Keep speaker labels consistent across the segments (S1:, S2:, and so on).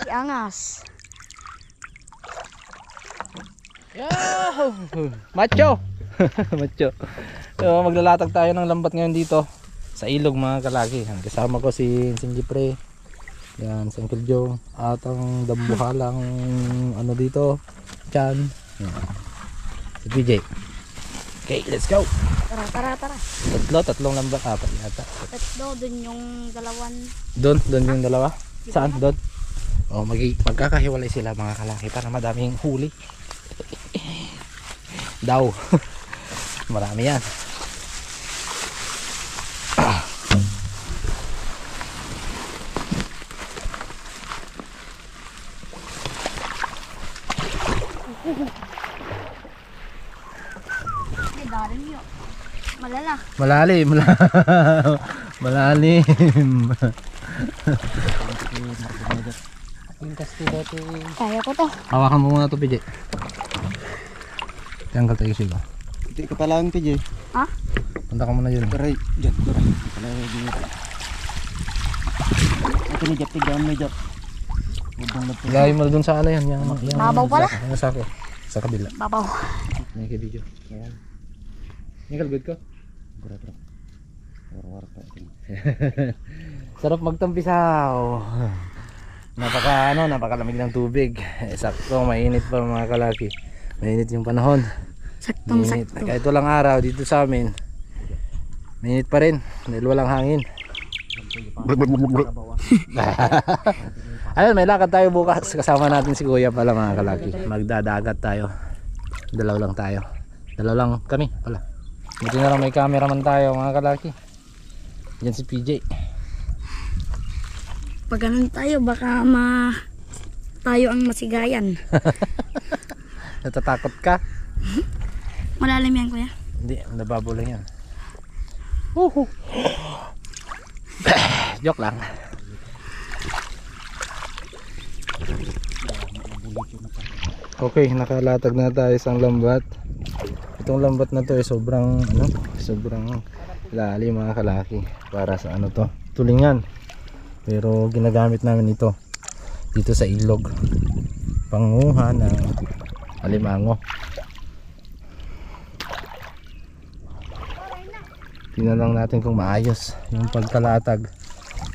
S1: Angas.
S2: Yahoo! Macho! Macho. So, maglalatag tayo ng lambat ngayon dito sa ilog mga kalaki. Kasama ko si Jeffrey. Yan, si Uncle Joe. At ang dambuhalang ano dito, Chan. Yan. Si PJ. Okay, let's go!
S1: Tara.
S2: Tatlong lambat. Apat yata.
S1: Tatlo, dun yung dalawan.
S2: Doon yung dalawa? Saan? Doon? Oh, magkakahiwalay sila mga kalaki para madaming huli. Daw. Marami yan.
S1: Ay, darin yun. Malala.
S2: Malalim. Malalim.
S1: Kaya ko to.
S2: Hawakan mo muna ito, PJ. Tanggal tayo sila.
S3: Hindi ka pala ang PJ.
S1: Ha?
S2: Punta ka muna yun.
S3: Aray, dyan. Ito ni Jap, tigyan mo Jap.
S2: Lagay mo dun sa ano yan.
S1: Babaw pala?
S2: Yung sako. Sa kabila.
S1: Babaw.
S2: Yan kay video. Yan kalbid ko. Sarap magtampisaw. Napakalamig ng tubig. Sakto, mainit pa mga kalaki. Mainit yung panahon. Mainit.
S1: Saktong-sakto.
S2: Kahit walang araw dito sa amin, mainit pa rin dahil walang hangin. Ayun, may lakad tayo bukas. Kasama natin si Kuya pala mga kalaki. Magdadagat tayo. Dalaw lang tayo. Dalaw lang kami pala. Buti na lang may cameraman tayo mga kalaki. Yan si PJ.
S1: Pag ganun tayo, baka tayo ang masigayan.
S2: Natatakot ka?
S1: Malalim yan, kuya.
S2: Hindi, nababo lang yan. Joke lang. Okay, nakalatag na tayo sa lambat. Itong lambat na to ay sobrang lalim mga kalaki para sa tulingan. Pero ginagamit namin ito dito sa ilog. Panguha ng alimango. Tingnan lang natin kung maayos yung pagkalatag.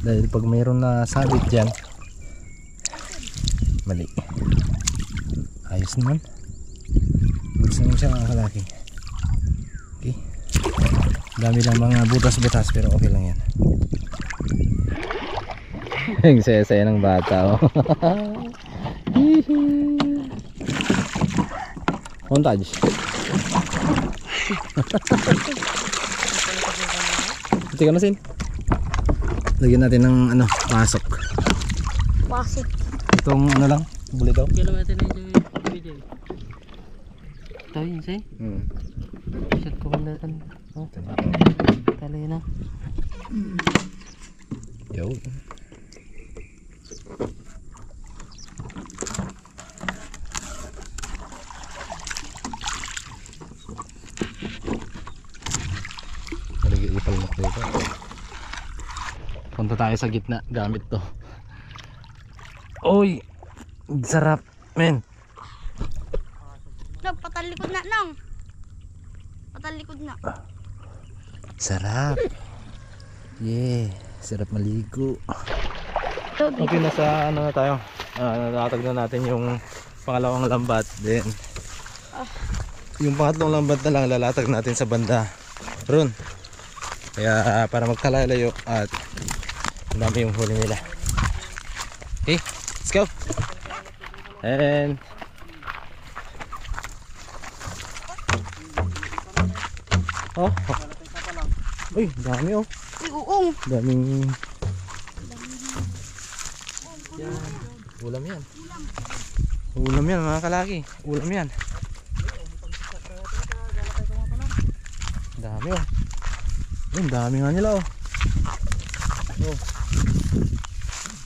S2: Dahil pag mayroon na sabit dyan, mali. Ayos naman. Ayos naman siya mga kalaki. Okay. Dami lang mga butas-butas pero okay lang yan. Ang saya-saya ng bata, oh. Montage. Ito ka na, Sin. Lagyan natin ng pasok.
S1: Pasok.
S2: Itong lang, bulito.
S4: Kailan natin na yung video? Ito yun, Sin. Shot ko ba natin? Talay na.
S2: Yo. Ipalmak dito. Punta tayo sa gitna gamit to. Oy, sarap men.
S1: Patalikod na nang. Patalikod na.
S2: Sarap. Yeah, sarap maligo. Okay, nasa na tayo. Natatag na natin yung pangalawang lambat. Then yung pangatlong lambat na lang lalatag natin sa banda ron. Kaya para magkalalayo at ang dami yung huli nila. Okay, let's go. And uy, dami oh.
S1: Uy, uong.
S2: Daming yan. Ulam yan. Ulam yan mga kalaki. Ulam yan. Dami oh. Ang dami nga nila oh.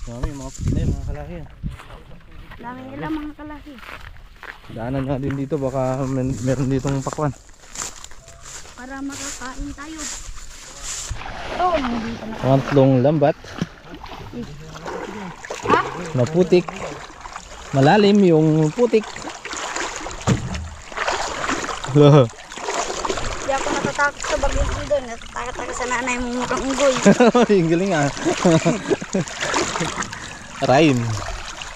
S2: Dami mga pinay mga kalaki.
S1: Dami nila mga kalaki.
S2: Daanan nga din dito, baka meron ditong pakwan.
S1: Para makakain tayo.
S2: Pangatlong lambat. Na putik. Malalim yung putik.
S1: Hindi ako natatakot sa bagay dito. Natatakot ako sa nanay mong mukhang unggoy.
S2: Yung galing ah.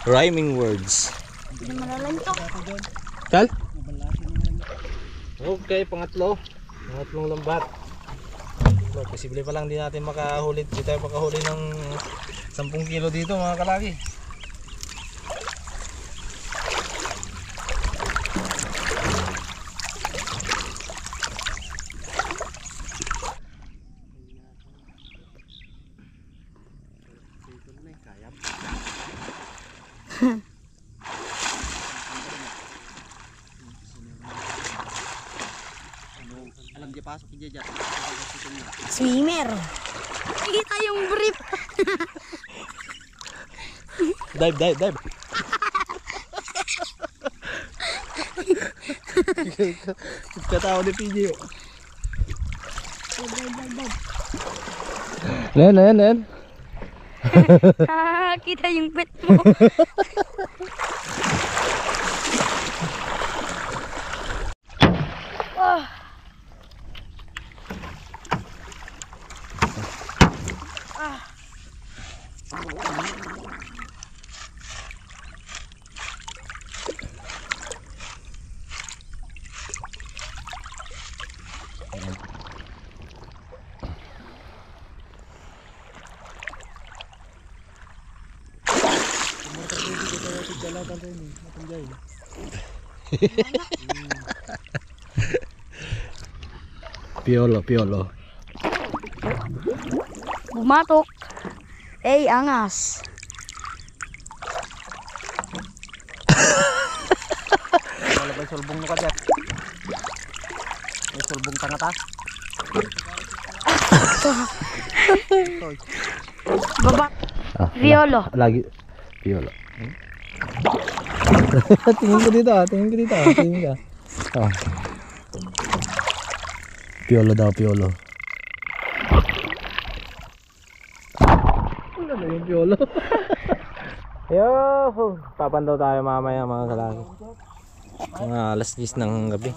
S2: Rhyming words.
S1: Hindi na malalantok.
S2: Kal? Okay, pangatlong lambat. Posible pa lang di natin makahuli. Di tayo makahuli ng 10 kilo dito mga kalaki.
S3: Alam dia pasok ke jejak.
S1: Swimmer. Kita yung brief.
S2: Dive. Katawa ni PJ. Len.
S1: Kita yung pet mo.
S2: Piolo.
S1: Bumatok. Angas.
S3: Wala ba sulbong mo ka dyan? May sulbong tangata.
S1: Baba. Piolo.
S2: Lagi piolo. Tingin ko dito. Tingin ka. Oh. Piolo. Ano na yung piolo? Yo, papandaw tayo mamaya mga kalaki. Mga alas 10 ng gabi.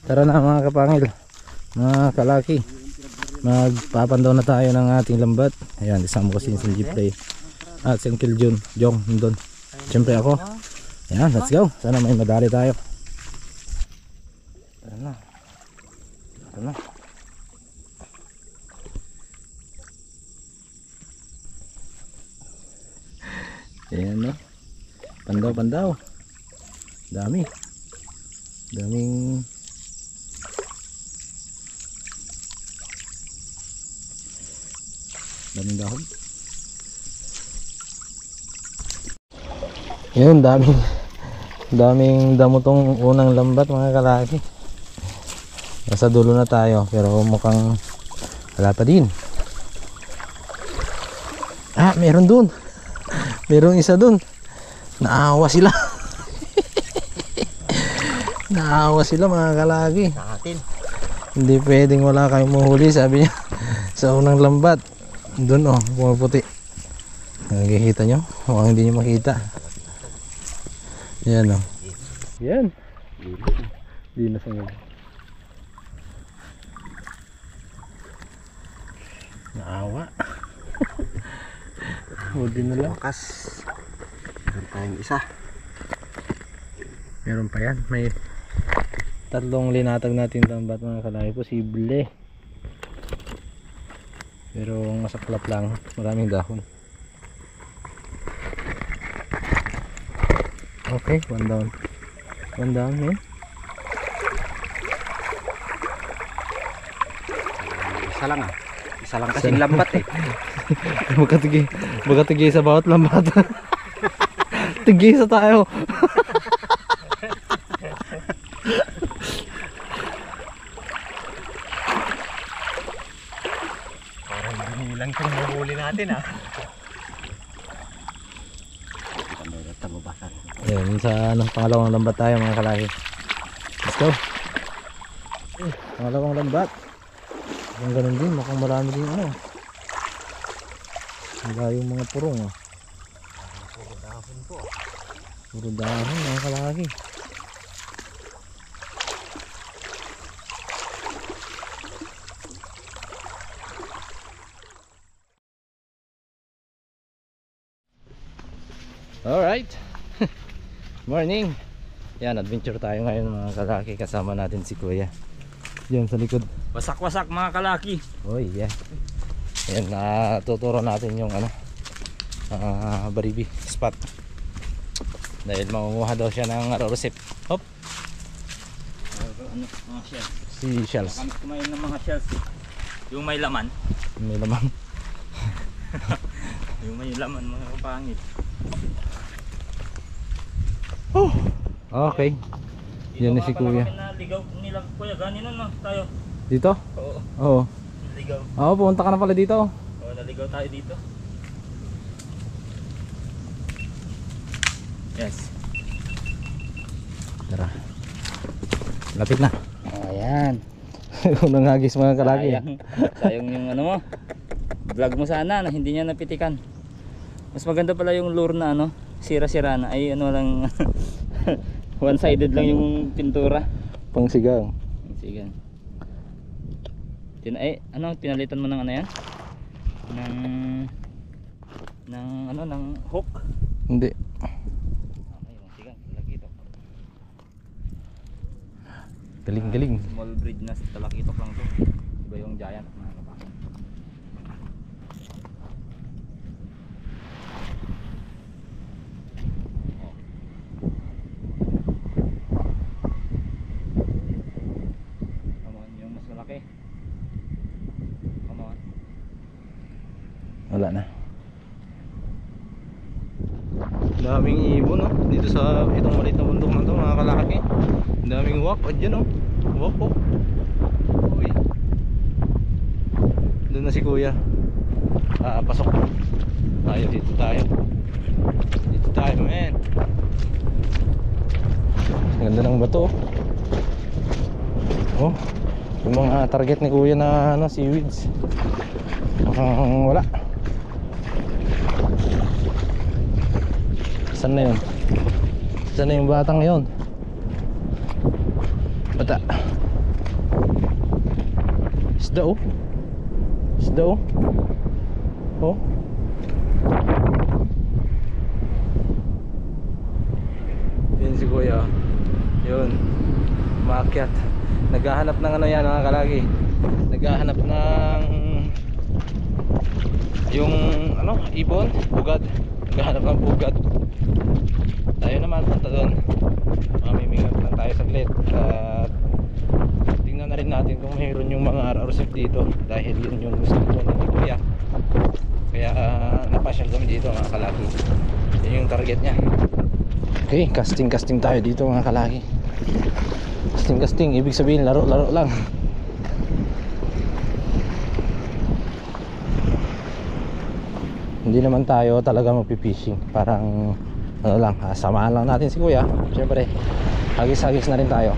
S2: Tara na mga kapangil, mga kalaki. Magpapandaw na tayo ng ating lambat. Ayan, isama ko si Jeep at si Uncle Jong nandun. Siyempre ako. Ayan, let's go. Sana may madali tayo. Tara na. Ayan no. Pandaw. Daming dahon. Yun, daming damo tong unang lambat mga kalaki. Nasa dulo na tayo pero mukhang wala pa din. Meron dun. Merong isa dun. Naawa sila. Naawa sila mga kalaki. Hindi pwedeng wala kayong mahuli, sabi niya. Sa unang lambat. Dun pumaputi. Nakikita nyo? Mukhang hindi nyo makita. Yan Yan. Di na sangag. Naawa. Huli na lang.
S3: Wakas. Meron tayong isa.
S2: Meron pa yan. May tatlong linatag natin lambat mga kalaki. Posible. Pero masaklap lang. Maraming dahon. Okay, one down man.
S3: Isa lang kasing lambat eh.
S2: Magkatigay sa bawat lambat. Tigay sa tayo.
S3: Parang binilang itong mahuli natin
S2: Yun, sa pangalawang lambat tayo mga kalaki. Let's go. Pangalawang lambat. Ang ganun din, mukhang marami din ano. Wala yung mga purong oh. Puro dahon po. Puro dahon mga kalaki. Alright. Morning. Yan, adventure tayo ngayon mga kalaki. Kasama natin si Kuya diyan sa likod.
S3: Wasak-wasak mga kalaki.
S2: Oy, yeah. Yan, tuturo natin yung ano, baribi spot. Dahil mangunguha daw siya ng arorosip. Hop.
S3: Ano, mga shells.
S2: Si shells.
S3: Kami kumain ng mga shells. Yung may laman.
S2: May lamang.
S3: Yung may laman mga kapangit.
S2: Oh. Okay. Yan na si Kuya.
S3: Naligaw nila Kuya, ganyan na tayo.
S2: Dito?
S3: Oo.
S2: Oo.
S3: Naligaw.
S2: Oo, pumunta ka na pala dito.
S3: Oo, naligaw tayo dito. Yes.
S2: Tara. Lapit na.
S3: Ayan.
S2: Unang hagis mga kalaki.
S3: Sayang yung ano mo. Vlog mo sana na hindi niya napitikan. Mas maganda pala yung lure na ano, sira-sira na. Ay ano lang one-sided lang yung pintura.
S2: Pangsigang.
S3: Sige. Ano pinalitan mo ng ano yan? Ng ano ng hook.
S2: Hindi.
S3: Ayun, sige, talakitok.
S2: Galing-galing.
S3: Small breed na talakitok lang to. Iba yung giant mga kapatid.
S2: Wala na. Daming ibon no? Dito sa itong maliit na bundok na to mga kalaki. Daming wak. O dyan oh. Wak po. Uy. Doon na si Kuya. Pasok. Tayo dito tayo. Dito tayo men. Ganda ng bato. Oh. Yung mga target ni Kuya na ano, seaweeds. Wala. Saan na yun? Saan na yung batang yun? Bata. Isda oh. Isda oh. Oh. Yun si Kuya. Yun. Maakyat. Naghahanap ng ano yan mga kalaki. Naghahanap ng yung ano, ibon, bugad. Naghahanap ng bugad. Tayo naman punta doon. Mamimingwit lang tayo saglit. At tingnan na rin natin kung mayroon yung mga arorosip dito. Dahil yun yung gusto ko ni Kuya. Kaya napasyal kami dito mga kalaki. Yun yung target niya. Okay, casting tayo dito mga kalaki. Casting, ibig sabihin laro lang. Hindi naman tayo talaga magpipishing. Parang ano lang, samahan lang natin si Kuya. Siyempre, hagis-hagis na rin tayo.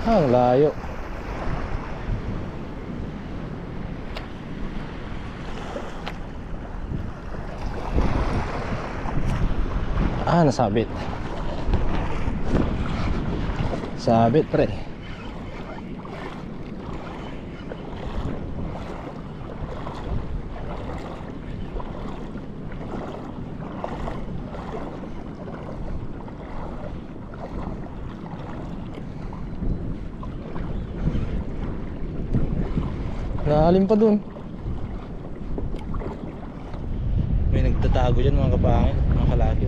S2: Ang layo. Nasabit. Sabit pre. Lalim pa dun. May nagtatago dyan mga kapangin, mga kalaki.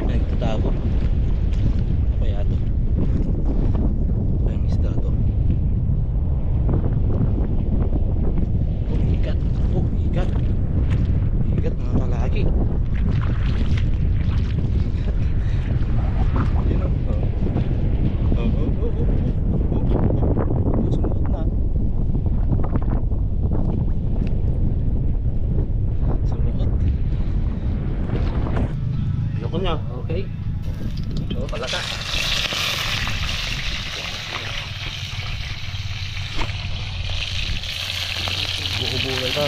S2: May nagtatago. Ano kaya to? Ay, isda to. Oh, ikat. Oh, ikat. Ikat mga kalaki. Ikat. Yun o. Sumunod na. Ako niya.
S4: Okay.
S2: So, palaka. Buo-buo ito.